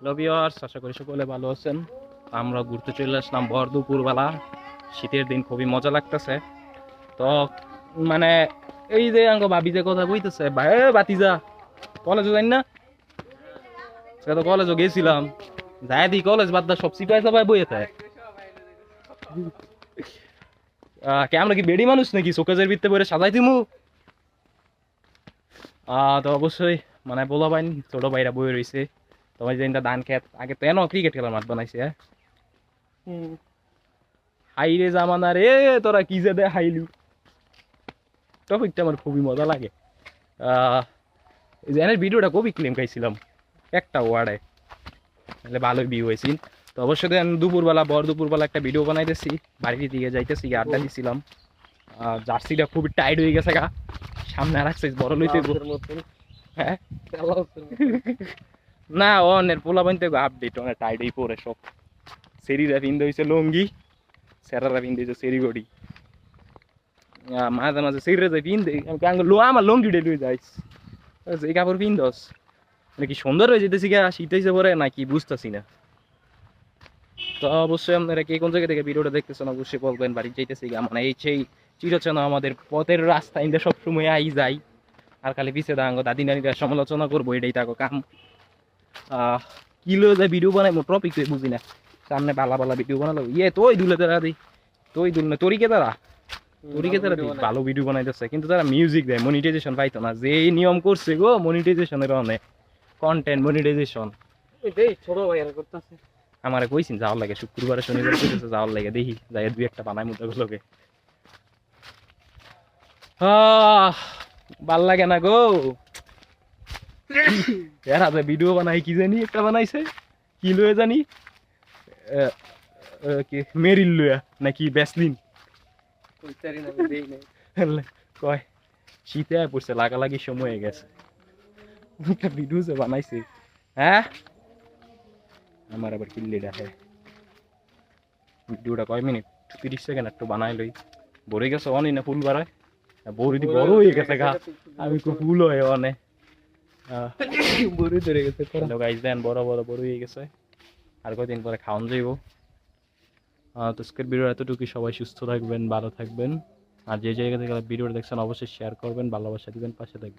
Hello viewers, আশা করি সকলে ভালো আছেন। আমরা ঘুরতে চলে আসলাম ভর দুপুরবেলা। শীতের দিন খুবই মজা লাগতেছে। তো মানে এই যে আঙ্গ ভাবি যে কথা কইতেছে, ভাই বাতিজা কলেজে যাই না, সে তো কলেজে গেছিলাম, যাই দি কলেজ বাদ দা সব সিপাই সবাই বইয়ে থাকে। কে আমরা কি বেডি মানুষ নাকি শোকেজের ভিত্তে বইরে সাজাই দিমু? তো অবশ্যই মানে বলা বাইন ছোট ভাইরা বই রয়েছে। তোমার যে ধান খেত আগে তো এনো ক্রিকেট খেলার মাঠ বানাইছে। হাইরে জামানা রে, তোরা কি যে দে হাইলু। টপিকটা আমার খুবই মজা লাগে। এই যে এনের ভিডিওটা কবি ক্লেম খাইছিলাম একটা ওয়ার্ডে, তাহলে ভালোই ভিউ হয়েছিল। তো অবশ্যই দুপুরবেলা ভর দুপুরবেলা একটা ভিডিও বানাইতেছি, বাড়ির দিকে যাইতেছি, আড্ডা দিছিলাম। জার্সিটা খুবই টাইট হয়ে গেছে গা, সামনে আর এক বড় লইতে। হ্যাঁ না, অনের পোলা বানতে আপডেট অনেক টাইট হয়ে পড়ে সব। সেরিরা পিন্ধে হয়েছে লঙ্গি, সেরারা পিন্ধে হয়েছে সেরিগড়ি। মাঝে মাঝে সেরে যাই পিন্ধে লো, আমার লঙ্গি ডেলি যাইস এই কাপড় পিন্ধস নাকি সুন্দর হয়ে যেতেছি গা, শীত হয়েছে পরে নাকি বুঝতেছি না। তো অবশ্যই আপনারা কে কোন জায়গা থেকে ভিডিওটা দেখতেছেন অবশ্যই বলবেন। বাড়ি যাইতেছি গা মানে এই সেই চিরচেনা আমাদের পথের রাস্তা ইন্দে সবসময় আই যাই, আর খালি পিছিয়ে দাঙ্গ দাদি নানিরা সমালোচনা করবো, এটাই তাকে কাম। কিলো যে ভিডিও বানাই টপিক তুই বুঝি না, সামনে বালা বালা ভিডিও বানালো ইয়ে তোই দুলে তারা দি, তুই দুল না তোরিকে তারা ভালো ভিডিও বানাইতেছে, কিন্তু তারা মিউজিক দেয়, মনিটাইজেশন পাইতো না। যে নিয়ম করছে গো মনিটাইজেশনের অনেক কন্টেন্ট মনিটাইজেশন ছোট ভাইয়ারা করতেছে। আমারে কইছিন যাওয়ার লাগে শুক্রবারে শনিবার কইতেছে যাওয়ার লাগে, দেখি যাই দুই একটা বানাই মুদ্রাগুলোকে। ভাল লাগে না গো এরা যে ভিডিও বানাই, কি জানি একটা বানাইছে কি লয়ে জানি, কি মেরিল লয়া নাকি ব্যাসলিন কয়, শীতে পড়ছে লাগালাগি সময় হয়ে গেছে। ভিডিও যে বানাইছে, হ্যাঁ আমার আবার কিল্লি দেখে। ভিডিওটা কয় মিনিট, 30 সেকেন্ড একটু বানাই লই। ভরে গেছে অনেক না ফুল বাড়ায়, বড়ি বড় হয়ে গেছে গা, আমি খুব ফুল হয়ে অনেক বড়ি ধরে গেছে। গাইজ দেন বড় বড় বড় হয়ে গেছে, আর কয়দিন পরে খাওয়ান যাইব। তো আজকের ভিডিও এতটুকুই, সবাই সুস্থ থাকবেন, ভালো থাকবেন, আর যে জায়গা থেকে ভিডিওটা দেখছেন অবশ্যই শেয়ার করবেন, ভালোবাসা দিবেন, পাশে থাকবেন।